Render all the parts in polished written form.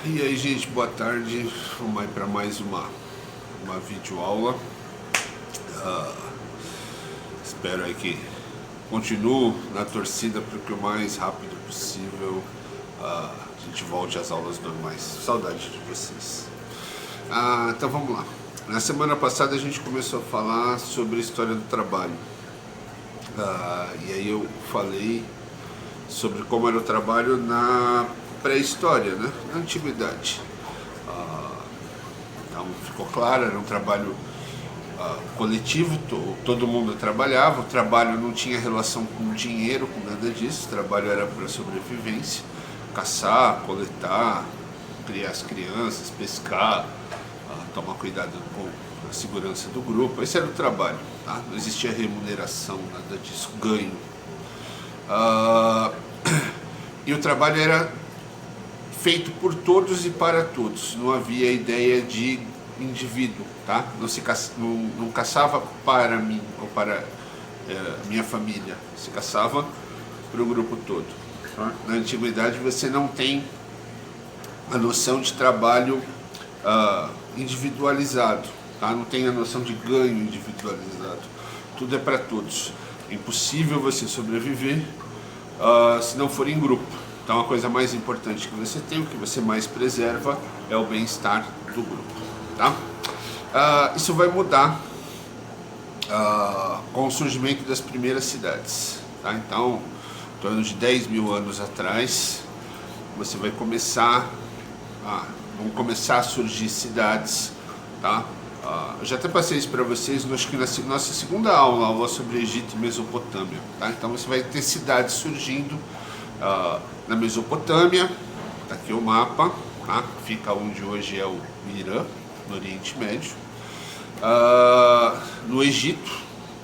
E aí, gente, boa tarde. Vamos aí para mais uma videoaula. Espero aí que continuo na torcida para que o mais rápido possível a gente volte às aulas normais. Saudade de vocês. Então vamos lá. Na semana passada a gente começou a falar sobre a história do trabalho. E aí eu falei sobre como era o trabalho na pré-história, né? Na antiguidade. Então ficou claro, era um trabalho coletivo, todo mundo trabalhava, o trabalho não tinha relação com dinheiro, com nada disso, o trabalho era para sobrevivência, caçar, coletar, criar as crianças, pescar, tomar cuidado com a segurança do grupo, esse era o trabalho, tá? Não existia remuneração, nada disso, ganho. E o trabalho era feito por todos e para todos, não havia ideia de indivíduo, tá? Não caçava para mim ou para minha família, se caçava para o grupo todo. Tá? Na antiguidade você não tem a noção de trabalho individualizado, tá? Não tem a noção de ganho individualizado, tudo é para todos. É impossível você sobreviver se não for em grupo. Então a coisa mais importante que você tem, o que você mais preserva, é o bem-estar do grupo, tá? Isso vai mudar com o surgimento das primeiras cidades, tá? Então, em torno de 10 mil anos atrás, você vai vão começar a surgir cidades, tá? Eu já até passei isso para vocês, acho que na nossa segunda aula sobre Egito e Mesopotâmia, tá? Então você vai ter cidades surgindo na Mesopotâmia, tá aqui o mapa, tá? Fica onde hoje é o Irã, no Oriente Médio. No Egito,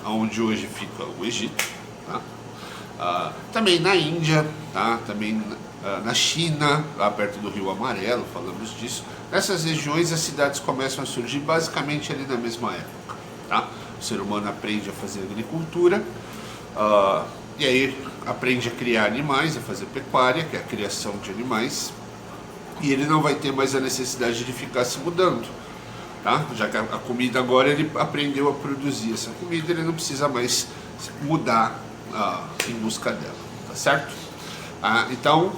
onde hoje fica o Egito, tá? Também na Índia, tá? Também na China, lá perto do Rio Amarelo, falamos disso. Nessas regiões as cidades começam a surgir basicamente ali na mesma época, tá? O ser humano aprende a fazer agricultura, e aí aprende a criar animais, a fazer pecuária, que é a criação de animais, e ele não vai ter mais a necessidade de ficar se mudando, tá? Já que a comida agora ele aprendeu a produzir essa comida, ele não precisa mais mudar em busca dela, tá certo? Então,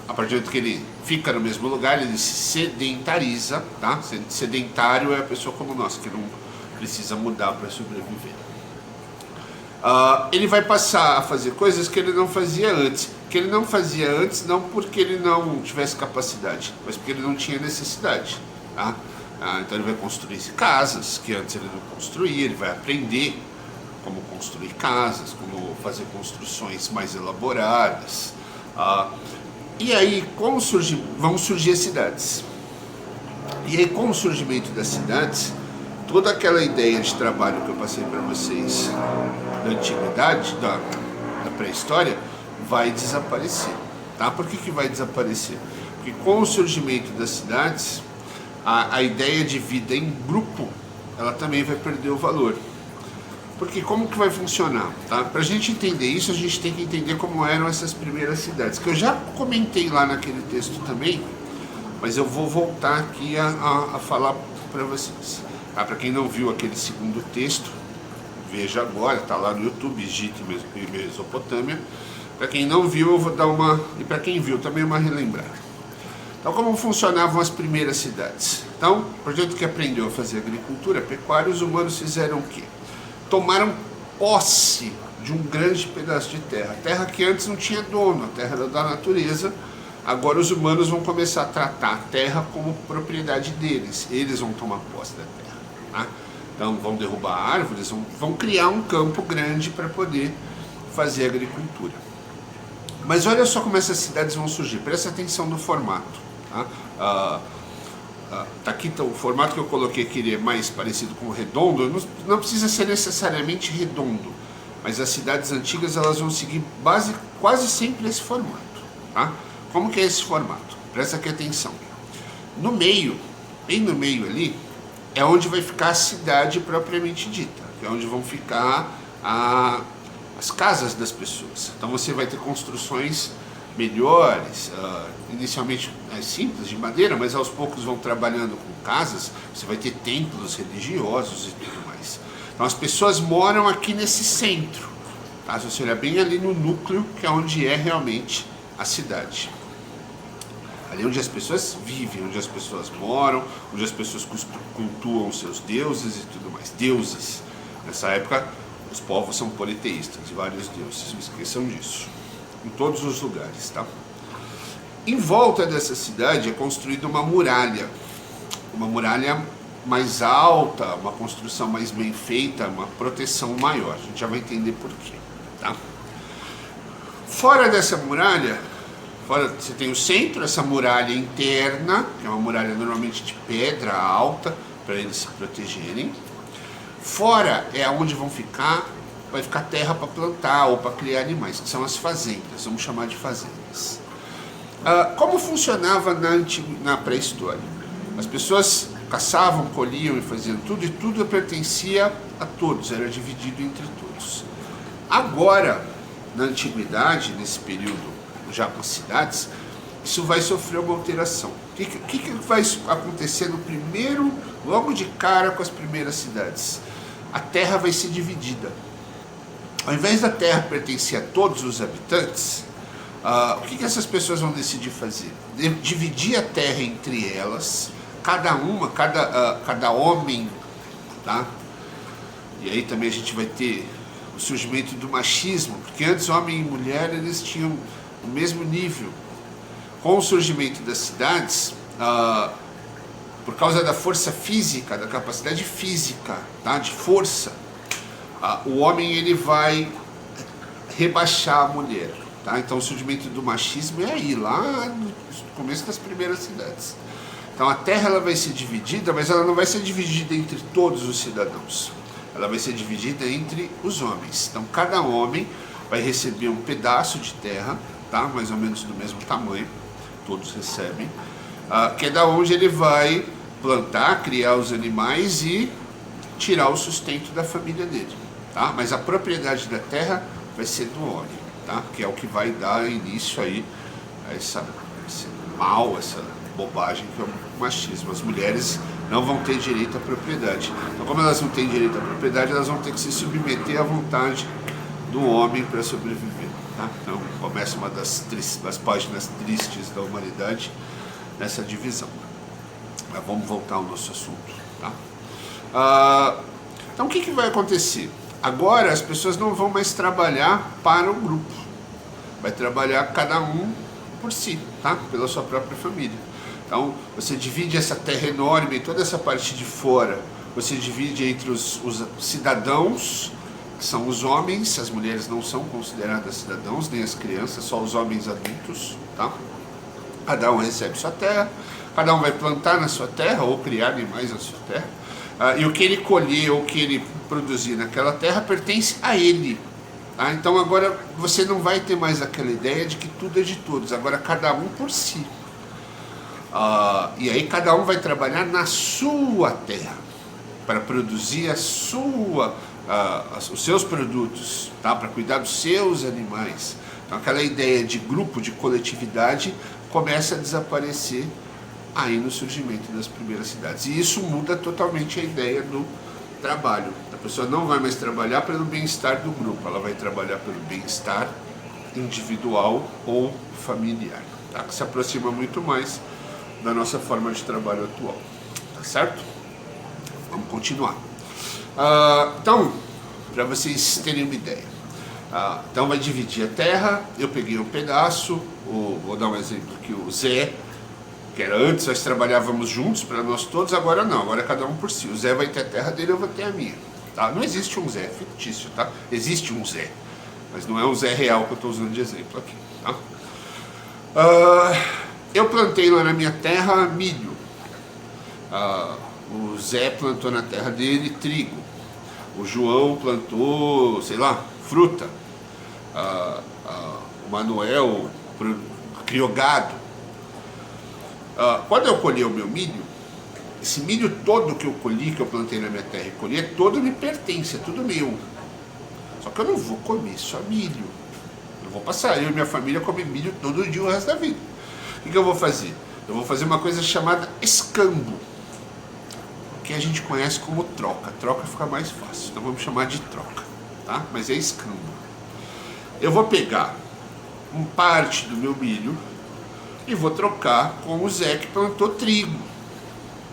a partir do momento que ele fica no mesmo lugar, ele se sedentariza, tá? Sedentário é a pessoa como nós, que não precisa mudar para sobreviver. Ele vai passar a fazer coisas que ele não fazia antes. Que ele não fazia antes não porque ele não tivesse capacidade, mas porque ele não tinha necessidade, tá? Então ele vai construir casas que antes ele não construía, ele vai aprender como construir casas, como fazer construções mais elaboradas. E aí vão surgir as cidades. E aí com o surgimento das cidades, toda aquela ideia de trabalho que eu passei para vocês da antiguidade, da pré-história, vai desaparecer, tá? Por que vai desaparecer? Porque com o surgimento das cidades, a ideia de vida em grupo, ela também vai perder o valor. Porque como que vai funcionar? Tá? Para a gente entender isso, a gente tem que entender como eram essas primeiras cidades, que eu já comentei lá naquele texto também, mas eu vou voltar aqui a falar para vocês. Para quem não viu aquele segundo texto, veja agora, está lá no YouTube, Egito e Mesopotâmia. Para quem não viu, eu vou dar e para quem viu também uma relembrada. Então, como funcionavam as primeiras cidades? Então, o projeto que aprendeu a fazer agricultura, pecuária, os humanos fizeram o quê? Tomaram posse de um grande pedaço de terra. Terra que antes não tinha dono, a terra era da natureza. Agora os humanos vão começar a tratar a terra como propriedade deles. Eles vão tomar posse da terra, tá? Então vão derrubar árvores, vão criar um campo grande para poder fazer agricultura. Mas olha só como essas cidades vão surgir. Presta atenção no formato, tá? Tá aqui o formato que eu coloquei aqui, ele é mais parecido com o redondo. Não precisa ser necessariamente redondo, mas as cidades antigas elas vão seguir quase sempre esse formato, tá? Como que é esse formato? Presta aqui atenção. No meio, bem no meio ali, é onde vai ficar a cidade propriamente dita, que é onde vão ficar as casas das pessoas. Então você vai ter construções melhores, inicialmente simples, de madeira, mas aos poucos vão trabalhando com casas, você vai ter templos religiosos e tudo mais. Então as pessoas moram aqui nesse centro, tá? Se você olhar bem ali no núcleo, que é onde é realmente a cidade. Ali onde as pessoas vivem, onde as pessoas moram, onde as pessoas cultuam seus deuses e tudo mais. Deuses. Nessa época, os povos são politeístas, vários deuses, não esqueçam disso. Em todos os lugares, tá? Em volta dessa cidade é construída uma muralha mais alta, uma construção mais bem feita, uma proteção maior. A gente já vai entender por quê, tá? Fora dessa muralha, você tem o centro, essa muralha interna, que é uma muralha normalmente de pedra alta, para eles se protegerem. Fora é onde vai ficar terra para plantar ou para criar animais, que são as fazendas, vamos chamar de fazendas. Como funcionava na pré-história? As pessoas caçavam, colhiam e faziam tudo, e tudo pertencia a todos, era dividido entre todos. Agora, na antiguidade, nesse período já com as cidades, isso vai sofrer uma alteração. O que vai acontecer no primeiro, logo de cara com as primeiras cidades? A terra vai ser dividida. Ao invés da terra pertencer a todos os habitantes, o que essas pessoas vão decidir fazer? Dividir a terra entre elas, cada homem, tá? E aí também a gente vai ter o surgimento do machismo, porque antes homem e mulher eles tinham o mesmo nível. Com o surgimento das cidades, por causa da força física, da capacidade física, tá? De força, o homem ele vai rebaixar a mulher, tá? Então o surgimento do machismo é aí, lá no começo das primeiras cidades. Então a terra ela vai ser dividida, mas ela não vai ser dividida entre todos os cidadãos. Ela vai ser dividida entre os homens. Então cada homem vai receber um pedaço de terra, tá? Mais ou menos do mesmo tamanho, todos recebem, que é da onde ele vai plantar, criar os animais e tirar o sustento da família dele, tá? Mas a propriedade da terra vai ser do homem, tá? Que é o que vai dar início aí a esse mal, essa bobagem que é o machismo. As mulheres não vão ter direito à propriedade. Então, como elas não têm direito à propriedade, elas vão ter que se submeter à vontade do homem para sobreviver, tá? Então começa uma das páginas tristes da humanidade nessa divisão. Mas vamos voltar ao nosso assunto, tá? Então o que vai acontecer? Agora as pessoas não vão mais trabalhar para o grupo, vai trabalhar cada um por si, tá? Pela sua própria família. Então você divide essa terra enorme, toda essa parte de fora, você divide entre os cidadãos, que são os homens. As mulheres não são consideradas cidadãos, nem as crianças, só os homens adultos, tá? Cada um recebe sua terra, cada um vai plantar na sua terra ou criar animais na sua terra, e o que ele colher ou o que ele produzir naquela terra pertence a ele, tá? Então agora você não vai ter mais aquela ideia de que tudo é de todos, agora cada um por si. E aí cada um vai trabalhar na sua terra para produzir os seus produtos, tá? Para cuidar dos seus animais. Então aquela ideia de grupo, de coletividade começa a desaparecer aí no surgimento das primeiras cidades. E isso muda totalmente a ideia do trabalho. A pessoa não vai mais trabalhar pelo bem-estar do grupo, ela vai trabalhar pelo bem-estar individual ou familiar, tá? Que se aproxima muito mais da nossa forma de trabalho atual, tá certo? Vamos continuar. Então, para vocês terem uma ideia, então vai dividir a terra. Eu peguei um pedaço, vou dar um exemplo aqui, o Zé, que era antes nós trabalhávamos juntos para nós todos, agora não, agora cada um por si. O Zé vai ter a terra dele, eu vou ter a minha, tá? Não existe um Zé, é fictício, tá? Existe um Zé, mas não é um Zé real que eu estou usando de exemplo aqui, tá? Eu plantei lá na minha terra milho, o Zé plantou na terra dele trigo, o João plantou, sei lá, fruta, o Manuel criou gado. Quando eu colhi o meu milho, esse milho todo que eu colhi, que eu plantei na minha terra e colhi, todo me pertence, é tudo meu. Só que eu não vou comer só milho, Eu vou passar, eu e minha família comer milho todo dia o resto da vida. O que eu vou fazer? Eu vou fazer uma coisa chamada escambo, que a gente conhece como troca. Troca fica mais fácil, então vamos chamar de troca, tá? Mas é escambo. Eu vou pegar parte do meu milho e vou trocar com o Zé que plantou trigo.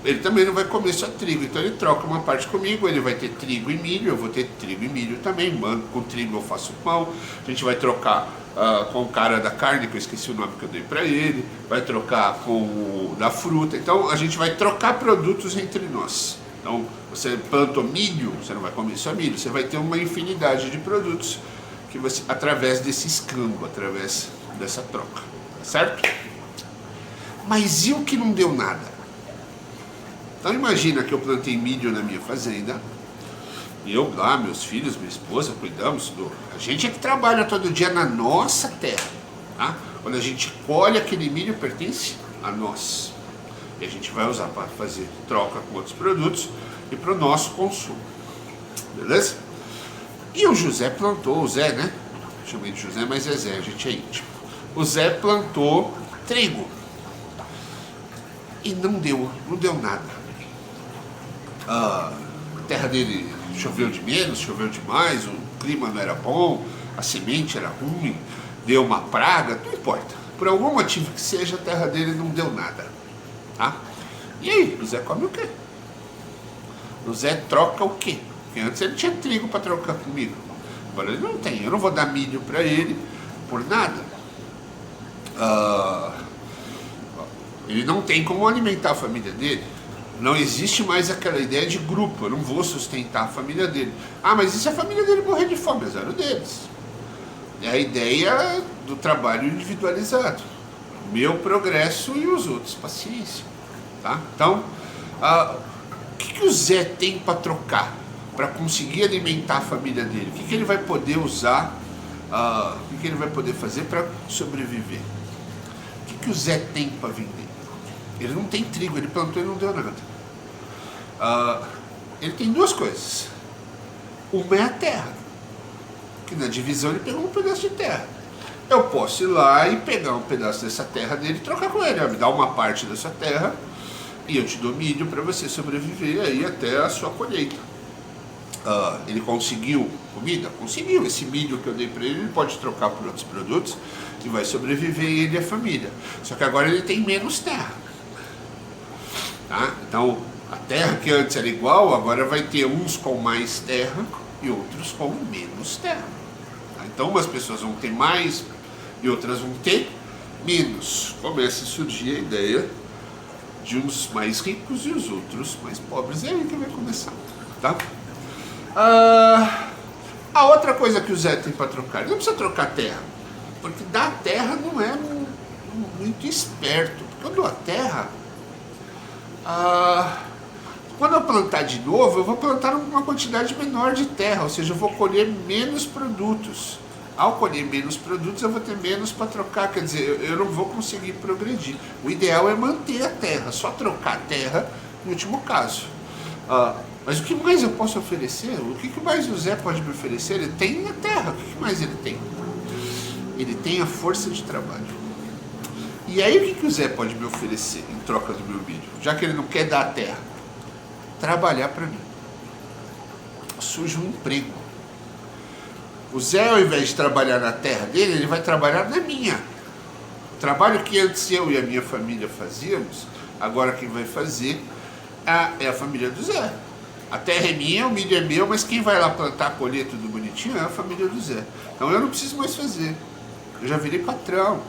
Ele também não vai comer só trigo, então ele troca uma parte comigo, ele vai ter trigo e milho, eu vou ter trigo e milho também, mano, com trigo eu faço pão, a gente vai trocar com o cara da carne, que eu esqueci o nome que eu dei para ele, vai trocar com o da fruta, então a gente vai trocar produtos entre nós. Então, você plantou milho, você não vai comer só milho, você vai ter uma infinidade de produtos que você, através desse escambo, através dessa troca, tá certo? Mas e o que não deu nada? Então imagina que eu plantei milho na minha fazenda, e eu lá, meus filhos, minha esposa, cuidamos do... A gente é que trabalha todo dia na nossa terra, tá? Quando a gente colhe aquele milho, pertence a nós. E a gente vai usar para fazer troca com outros produtos e para o nosso consumo. Beleza? E o José plantou, o Zé, né? Chamei de José, mas é Zé, a gente é íntimo. O Zé plantou trigo. E não deu nada. A terra dele choveu de menos, choveu demais, o clima não era bom, a semente era ruim, deu uma praga, não importa. Por algum motivo que seja, a terra dele não deu nada. Tá? E aí, o Zé come o quê? O Zé troca o quê? Porque antes ele tinha trigo para trocar comigo. Agora ele não tem, eu não vou dar milho para ele por nada. Ele não tem como alimentar a família dele. Não existe mais aquela ideia de grupo, eu não vou sustentar a família dele. Ah, mas e se a família dele morrer de fome? Azar deles. É a ideia do trabalho individualizado. Meu progresso e os outros, paciência. Tá? Então, o que o Zé tem para trocar? Para conseguir alimentar a família dele? O que ele vai poder usar? O que ele vai poder fazer para sobreviver? O que o Zé tem para vender? Ele não tem trigo, ele plantou e não deu nada. Ele tem duas coisas. Uma é a terra, que na divisão ele pegou um pedaço de terra. Eu posso ir lá e pegar um pedaço dessa terra dele e trocar com ele. Me dá uma parte dessa terra e eu te dou milho para você sobreviver aí até a sua colheita. Ele conseguiu comida? Conseguiu. Esse milho que eu dei para ele, ele pode trocar por outros produtos e vai sobreviver ele e a família. Só que agora ele tem menos terra. Tá? Então, a terra que antes era igual, agora vai ter uns com mais terra e outros com menos terra. Tá? Então, umas pessoas vão ter mais e outras vão ter menos. Começa a surgir a ideia de uns mais ricos e os outros mais pobres. É aí que vai começar. Tá? A outra coisa que o Zé tem para trocar, ele não precisa trocar terra, porque dar terra não é muito esperto. Porque eu dou a terra... quando eu plantar de novo, eu vou plantar uma quantidade menor de terra, ou seja, eu vou colher menos produtos. Ao colher menos produtos, eu vou ter menos para trocar, quer dizer, eu não vou conseguir progredir. O ideal é manter a terra, só trocar a terra no último caso. Mas o que mais eu posso oferecer? O que mais o Zé pode me oferecer? Ele tem a terra, o que mais ele tem? Ele tem a força de trabalho. E aí o que o Zé pode me oferecer em troca do meu milho? Já que ele não quer dar a terra, trabalhar para mim. Surge um emprego. O Zé, ao invés de trabalhar na terra dele, ele vai trabalhar na minha. O trabalho que antes eu e a minha família fazíamos, agora quem vai fazer é a família do Zé. A terra é minha, o milho é meu, mas quem vai lá plantar, colher tudo bonitinho é a família do Zé. Então eu não preciso mais fazer. Eu já virei patrão.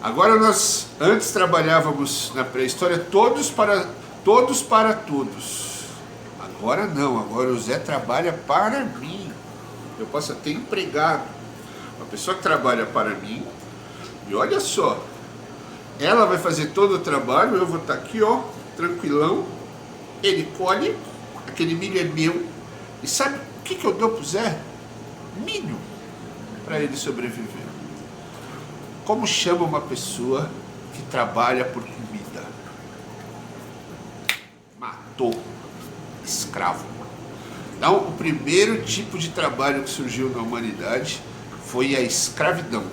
Agora nós antes trabalhávamos na pré-história todos para todos. Agora não, agora o Zé trabalha para mim. Eu posso até empregado. Uma pessoa que trabalha para mim, e olha só, ela vai fazer todo o trabalho, eu vou estar aqui, ó, tranquilão. Ele colhe, aquele milho é meu. E sabe o que eu dou pro Zé? Milho, para ele sobreviver. Como chama uma pessoa que trabalha por comida? Matou. Escravo. Então, o primeiro tipo de trabalho que surgiu na humanidade foi a escravidão.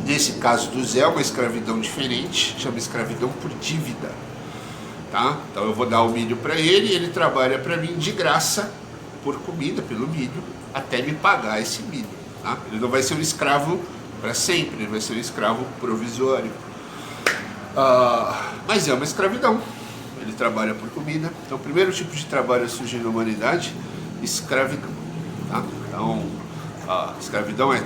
Nesse caso do Zé, uma escravidão diferente, chama escravidão por dívida. Tá? Então eu vou dar o milho para ele, ele trabalha para mim de graça, por comida, pelo milho, até me pagar esse milho. Tá? Ele não vai ser um escravo para sempre, ele vai ser um escravo provisório. Mas é uma escravidão. Ele trabalha por comida. Então o primeiro tipo de trabalho a surgir na humanidade, escravidão. Tá? Então a escravidão é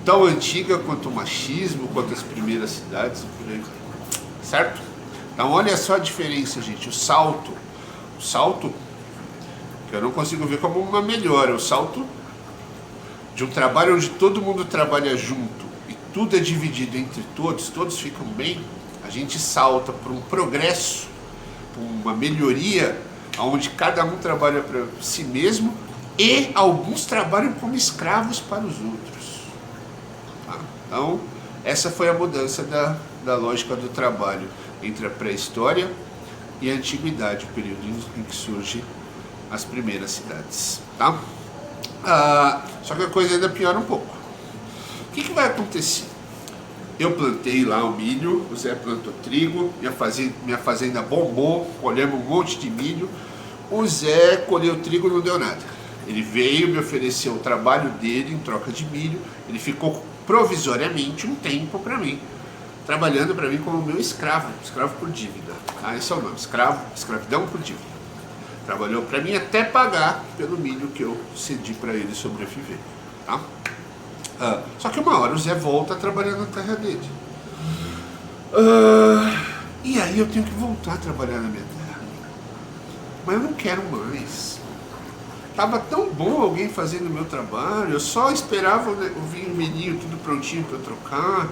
tão antiga quanto o machismo, quanto as primeiras cidades, por aí. Certo? Então olha só a diferença, gente. O salto, que eu não consigo ver como uma melhora, o salto de um trabalho onde todo mundo trabalha junto e tudo é dividido entre todos ficam bem, a gente salta para um progresso, para uma melhoria, onde cada um trabalha para si mesmo e alguns trabalham como escravos para os outros. Tá? Então, essa foi a mudança da lógica do trabalho entre a pré-história e a antiguidade, o período em que surgem as primeiras cidades. Tá? Só que a coisa ainda piora um pouco. O que vai acontecer? Eu plantei lá o milho, o Zé plantou trigo, minha fazenda bombou, colhemos um monte de milho. O Zé colheu trigo, não deu nada. Ele veio, me ofereceu o trabalho dele em troca de milho. Ele ficou provisoriamente um tempo para mim, trabalhando para mim como meu escravo por dívida. Esse é o nome, escravidão por dívida. Trabalhou para mim até pagar pelo milho que eu cedi para ele sobreviver. Tá? Só que uma hora o Zé volta a trabalhar na terra dele. E aí eu tenho que voltar a trabalhar na minha terra. Mas eu não quero mais. Tava tão bom alguém fazendo o meu trabalho, eu só esperava ouvir o milhinho tudo prontinho para eu trocar.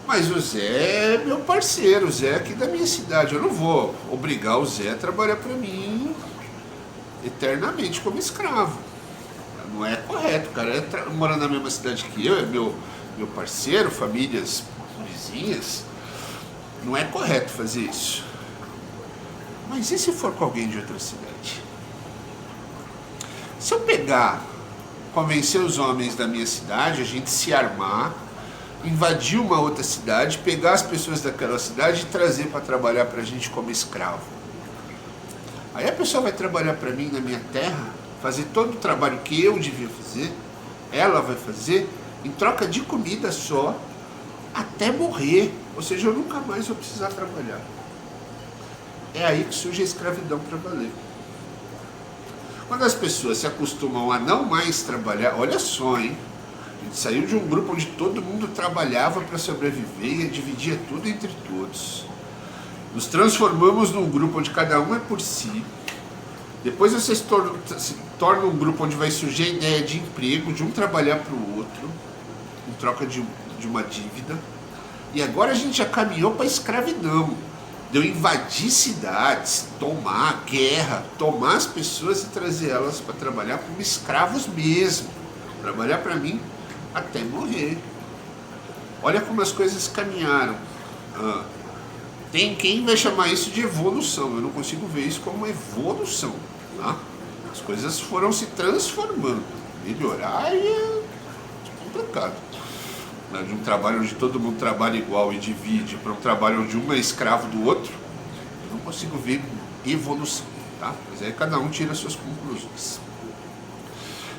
Mas o Zé é meu parceiro, o Zé é aqui da minha cidade. Eu não vou obrigar o Zé a trabalhar para mim eternamente como escravo. Não é correto, o cara mora na mesma cidade que eu, é meu parceiro, famílias vizinhas. Não é correto fazer isso. Mas e se for com alguém de outra cidade? Se eu convencer os homens da minha cidade, a gente se armar, invadir uma outra cidade, pegar as pessoas daquela cidade e trazer para trabalhar para a gente como escravo. Aí a pessoa vai trabalhar para mim na minha terra, fazer todo o trabalho que eu devia fazer, ela vai fazer, em troca de comida só, até morrer. Ou seja, eu nunca mais vou precisar trabalhar. É aí que surge a escravidão para valer. Quando as pessoas se acostumam a não mais trabalhar, olha só, hein? A gente saiu de um grupo onde todo mundo trabalhava para sobreviver e dividia tudo entre todos. Nos transformamos num grupo onde cada um é por si. Depois você se torna um grupo onde vai surgir a ideia de emprego, de um trabalhar para o outro, em troca de uma dívida. E agora a gente já caminhou para a escravidão. De eu invadir cidades, tomar guerra, tomar as pessoas e trazer elas para trabalhar como escravos mesmo. Trabalhar para mim até morrer. Olha como as coisas caminharam. Tem quem vai chamar isso de evolução. Eu não consigo ver isso como evolução. Tá? As coisas foram se transformando. Melhorar é complicado. De um trabalho onde todo mundo trabalha igual e divide, para um trabalho onde um é escravo do outro, eu não consigo ver evolução. Tá? Mas aí cada um tira as suas conclusões.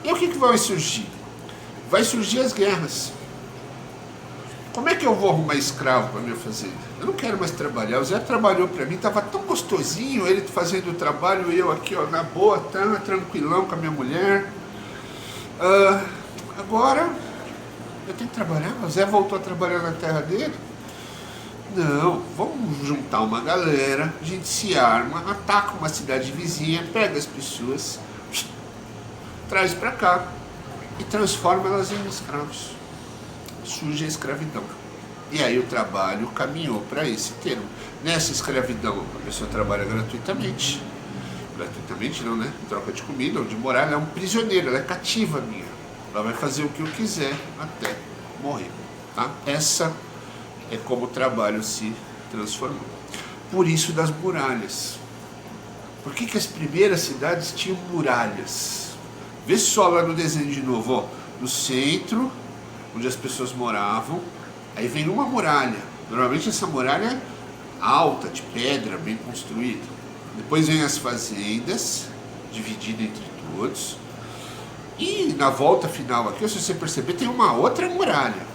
E o que vai surgir? Vai surgir as guerras. Como é que eu vou arrumar escravo para minha fazenda? Eu não quero mais trabalhar. O Zé trabalhou para mim, estava tão gostosinho ele fazendo o trabalho, eu aqui ó, na boa, tranquilão com a minha mulher. Agora eu tenho que trabalhar. O Zé voltou a trabalhar na terra dele. Não, vamos juntar uma galera, a gente se arma, ataca uma cidade vizinha, pega as pessoas, traz para cá e transforma elas em escravos. Surge a escravidão. E aí o trabalho caminhou para esse termo. Nessa escravidão, a pessoa trabalha gratuitamente. Gratuitamente não, né? Em troca de comida, onde morar, ela é um prisioneiro, ela é cativa minha. Ela vai fazer o que eu quiser até morrer. Tá? Essa é como o trabalho se transformou. Por isso das muralhas. Por que as primeiras cidades tinham muralhas? Vê só lá no desenho de novo, ó. no centro, onde as pessoas moravam. Aí vem uma muralha. Normalmente essa muralha é alta, de pedra, bem construída. Depois vem as fazendas, divididas entre todos. E na volta final aqui, se você perceber, tem uma outra muralha.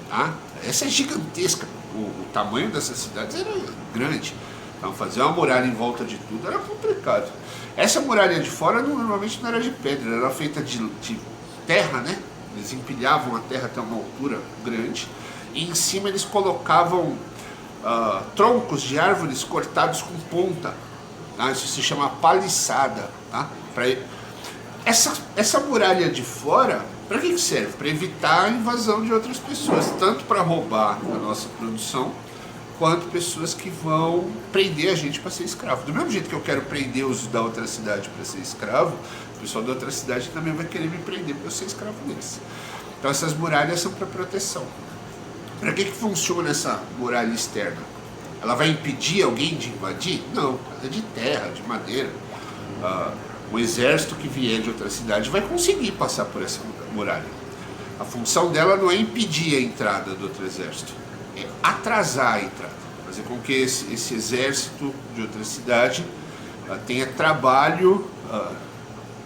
Tá? Essa é gigantesca. O tamanho dessas cidades era grande. Então fazer uma muralha em volta de tudo era complicado. Essa muralha de fora normalmente não era de pedra, era feita de terra, né? Eles empilhavam a terra até uma altura grande e em cima eles colocavam troncos de árvores cortados com ponta. Tá? Isso se chama paliçada. Tá? Essa muralha de fora, para que serve? Para evitar a invasão de outras pessoas, tanto para roubar a nossa produção, quanto pessoas que vão prender a gente para ser escravo. Do mesmo jeito que eu quero prender os da outra cidade para ser escravo, o pessoal da outra cidade também vai querer me prender para eu ser escravo deles. Então essas muralhas são para proteção. Para que funciona essa muralha externa? Ela vai impedir alguém de invadir? Não, ela é de terra, de madeira. O exército que vier de outra cidade vai conseguir passar por essa muralha. A função dela não é impedir a entrada do outro exército, é atrasar a entrada, fazer com que esse exército de outra cidade tenha trabalho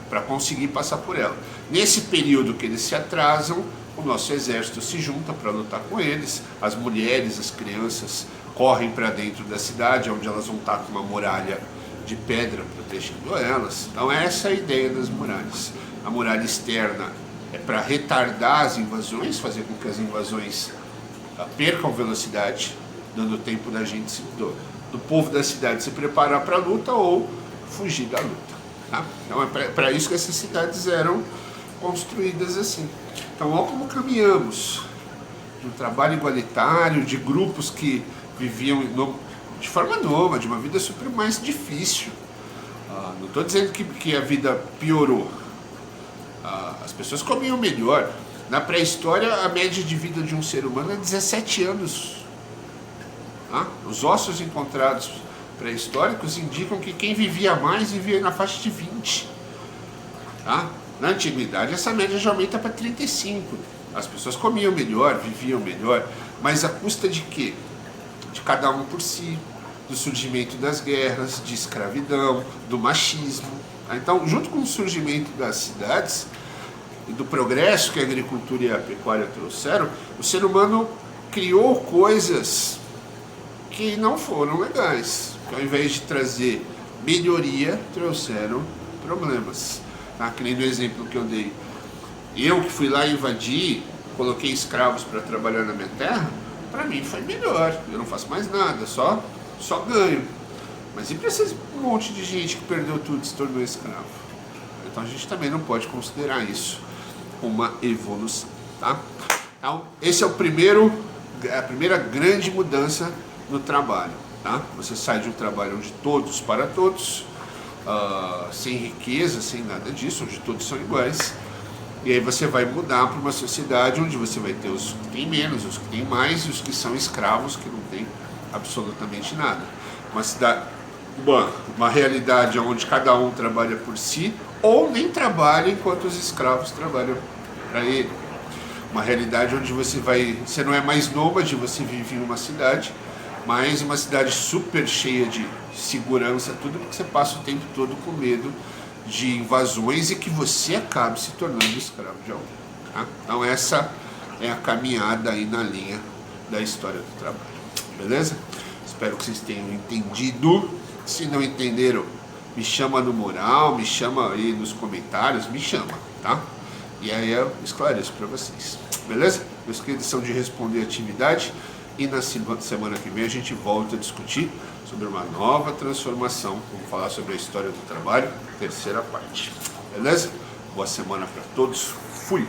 para conseguir passar por ela. Nesse período que eles se atrasam, o nosso exército se junta para lutar com eles, as mulheres, as crianças correm para dentro da cidade, onde elas vão estar com uma muralha de pedra protegendo elas. Então essa é a ideia das muralhas. A muralha externa é para retardar as invasões, fazer com que as invasões percam velocidade, dando tempo da gente, do povo da cidade se preparar para a luta ou fugir da luta. Tá? Então é para isso que essas cidades eram construídas assim. Então olha como caminhamos de um trabalho igualitário, de grupos que viviam de forma nômade, uma vida super mais difícil. Não estou dizendo que a vida piorou. As pessoas comiam melhor. Na pré-história, a média de vida de um ser humano é 17 anos. Os ossos encontrados pré-históricos indicam que quem vivia mais vivia na faixa de 20. Na antiguidade, essa média já aumenta para 35. As pessoas comiam melhor, viviam melhor, mas à custa de quê? De cada um por si, do surgimento das guerras, de escravidão, do machismo. Então, junto com o surgimento das cidades e do progresso que a agricultura e a pecuária trouxeram, o ser humano criou coisas que não foram legais, que ao invés de trazer melhoria, trouxeram problemas. Que nem no exemplo que eu dei. Eu que fui lá invadir, coloquei escravos para trabalhar na minha terra, para mim foi melhor, eu não faço mais nada, só ganho. Mas e para esse monte de gente que perdeu tudo e se tornou escravo? Então a gente também não pode considerar isso uma evolução. Tá? Então esse é a primeira grande mudança no trabalho. Tá? Você sai de um trabalho onde todos para todos, sem riqueza, sem nada disso, onde todos são iguais. E aí você vai mudar para uma sociedade onde você vai ter os que têm menos, os que têm mais e os que são escravos, que não têm absolutamente nada. Uma realidade onde cada um trabalha por si ou nem trabalha enquanto os escravos trabalham para ele. Uma realidade onde você não é mais nômade, você vive em uma cidade, mas uma cidade super cheia de segurança, tudo, porque você passa o tempo todo com medo de invasões e que você acabe se tornando escravo de alguém. Tá? Então essa é a caminhada aí na linha da história do trabalho. Beleza? Espero que vocês tenham entendido. Se não entenderam, me chama no mural, me chama aí nos comentários, me chama, tá? E aí eu esclareço para vocês. Beleza? Meus queridos, são de responder atividade. E na semana que vem a gente volta a discutir sobre uma nova transformação. Vamos falar sobre a história do trabalho, terceira parte. Beleza? Boa semana para todos. Fui!